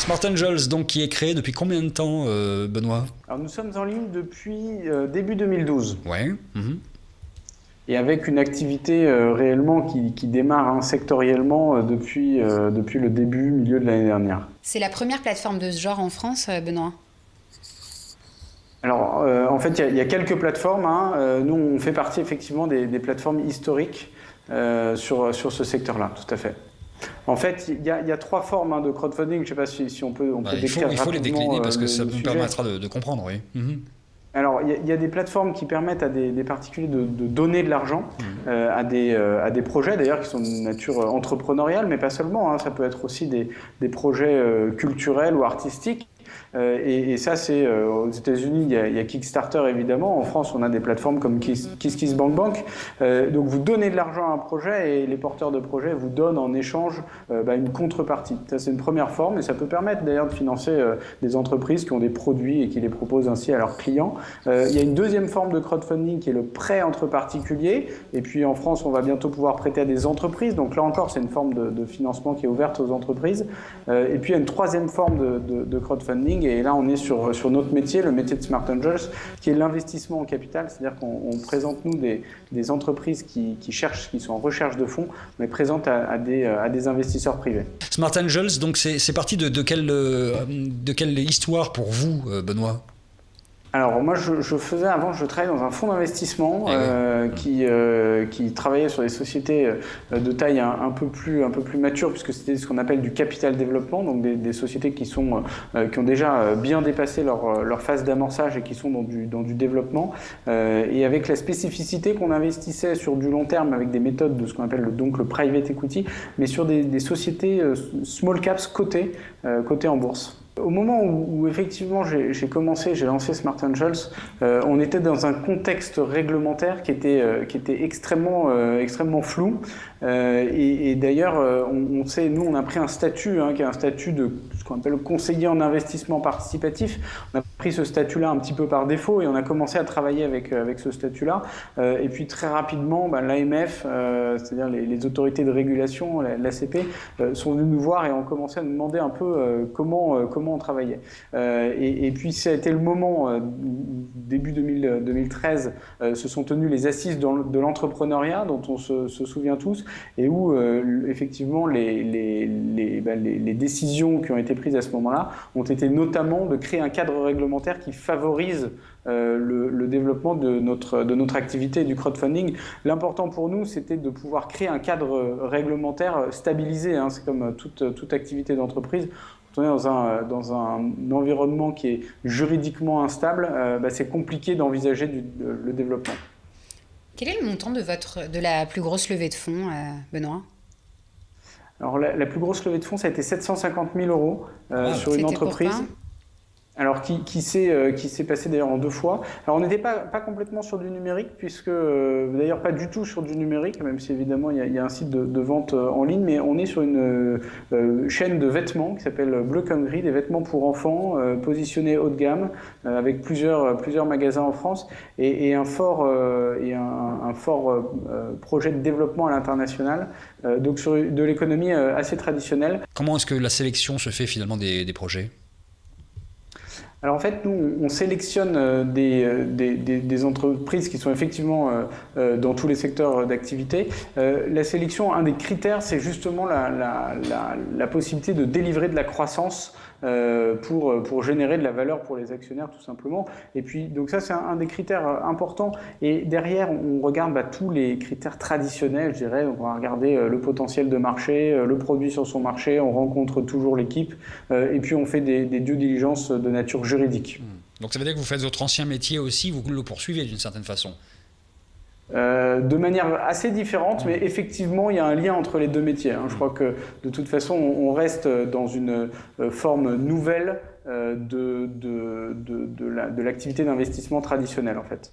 Smart Angels, donc, qui est créé depuis combien de temps, Benoît? Alors nous sommes en ligne depuis début 2012. Ouais. Et avec une activité réellement qui démarre sectoriellement depuis le début, milieu de l'année dernière. C'est la première plateforme de ce genre en France, Benoît? Alors, en fait, il y a quelques plateformes. Nous, on fait partie effectivement des plateformes historiques sur ce secteur-là, tout à fait. En fait, il y a trois formes de crowdfunding. Je ne sais pas si on peut décrire il faut les décliner parce que ça nous sujet. permettra de comprendre, oui. Alors, il y a des plateformes qui permettent à des particuliers de donner de l'argent à des projets, d'ailleurs, qui sont de nature entrepreneuriale, mais pas seulement. Ça peut être aussi des projets culturels ou artistiques. Et ça, c'est aux États-Unis, il y a Kickstarter évidemment. En France, on a des plateformes comme KissKissBankBank. Donc, vous donnez de l'argent à un projet et les porteurs de projets vous donnent en échange une contrepartie. Ça, c'est une première forme et ça peut permettre d'ailleurs de financer des entreprises qui ont des produits et qui les proposent ainsi à leurs clients. Il y a une deuxième forme de crowdfunding qui est le prêt entre particuliers. Et puis en France, on va bientôt pouvoir prêter à des entreprises. Donc là encore, c'est une forme de financement qui est ouverte aux entreprises. Et puis il y a une troisième forme de crowdfunding. Et là, on est sur notre métier, le métier de Smart Angels, qui est l'investissement en capital. C'est-à-dire qu'on présente, nous, des entreprises qui sont en recherche de fonds, mais présente à des investisseurs privés. Smart Angels, donc c'est parti de quelle histoire pour vous, Benoît? Alors moi, je travaillais dans un fonds d'investissement qui travaillait sur des sociétés de taille un peu plus mature, puisque c'était ce qu'on appelle du capital développement, donc des sociétés qui ont déjà bien dépassé leur phase d'amorçage et qui sont dans du développement, et avec la spécificité qu'on investissait sur du long terme avec des méthodes de ce qu'on appelle le private equity, mais sur des sociétés small caps cotées en bourse. Au moment où effectivement j'ai lancé Smart Angels, on était dans un contexte réglementaire qui était extrêmement flou. Et d'ailleurs, nous on a pris un statut qui est un statut de ce qu'on appelle le conseiller en investissement participatif. On a pris ce statut-là un petit peu par défaut et on a commencé à travailler avec ce statut-là. Et puis très rapidement, l'AMF, c'est-à-dire les autorités de régulation, l'ACP, sont venus nous voir et ont commencé à nous demander un peu comment on travaillait. Et puis ça a été le moment, début 2013, se sont tenues les assises de l'entrepreneuriat dont on se souvient tous, et où effectivement les décisions qui ont été prises à ce moment-là ont été notamment de créer un cadre réglementaire qui favorise le développement de notre activité du crowdfunding. L'important pour nous, c'était de pouvoir créer un cadre réglementaire stabilisé. C'est comme toute activité d'entreprise. Quand on est dans un environnement qui est juridiquement instable, c'est compliqué d'envisager le développement. Quel est le montant de la plus grosse levée de fonds, Benoît? Alors la plus grosse levée de fonds, ça a été 750 000 € sur une entreprise. Alors qui s'est passé d'ailleurs en 2 fois. Alors on n'était pas complètement sur du numérique, puisque d'ailleurs pas du tout sur du numérique, même si évidemment il y a un site de vente en ligne, mais on est sur une chaîne de vêtements qui s'appelle Bleu comme Gris, des vêtements pour enfants positionnés haut de gamme, avec plusieurs magasins en France, et un fort projet de développement à l'international, donc sur de l'économie assez traditionnelle. Comment est-ce que la sélection se fait finalement des projets ? Alors en fait, nous, on sélectionne des entreprises qui sont effectivement dans tous les secteurs d'activité. La sélection, un des critères, c'est justement la possibilité de délivrer de la croissance pour générer de la valeur pour les actionnaires, tout simplement. Et puis, donc ça, c'est un des critères importants. Et derrière, on regarde tous les critères traditionnels, je dirais. Donc, on va regarder le potentiel de marché, le produit sur son marché, on rencontre toujours l'équipe, et puis on fait des due diligence de nature juridique. Donc ça veut dire que vous faites votre ancien métier aussi, vous le poursuivez d'une certaine façon? De manière assez différente, mais effectivement, il y a un lien entre les deux métiers. Je crois que de toute façon, on reste dans une forme nouvelle de l'activité d'investissement traditionnelle, en fait.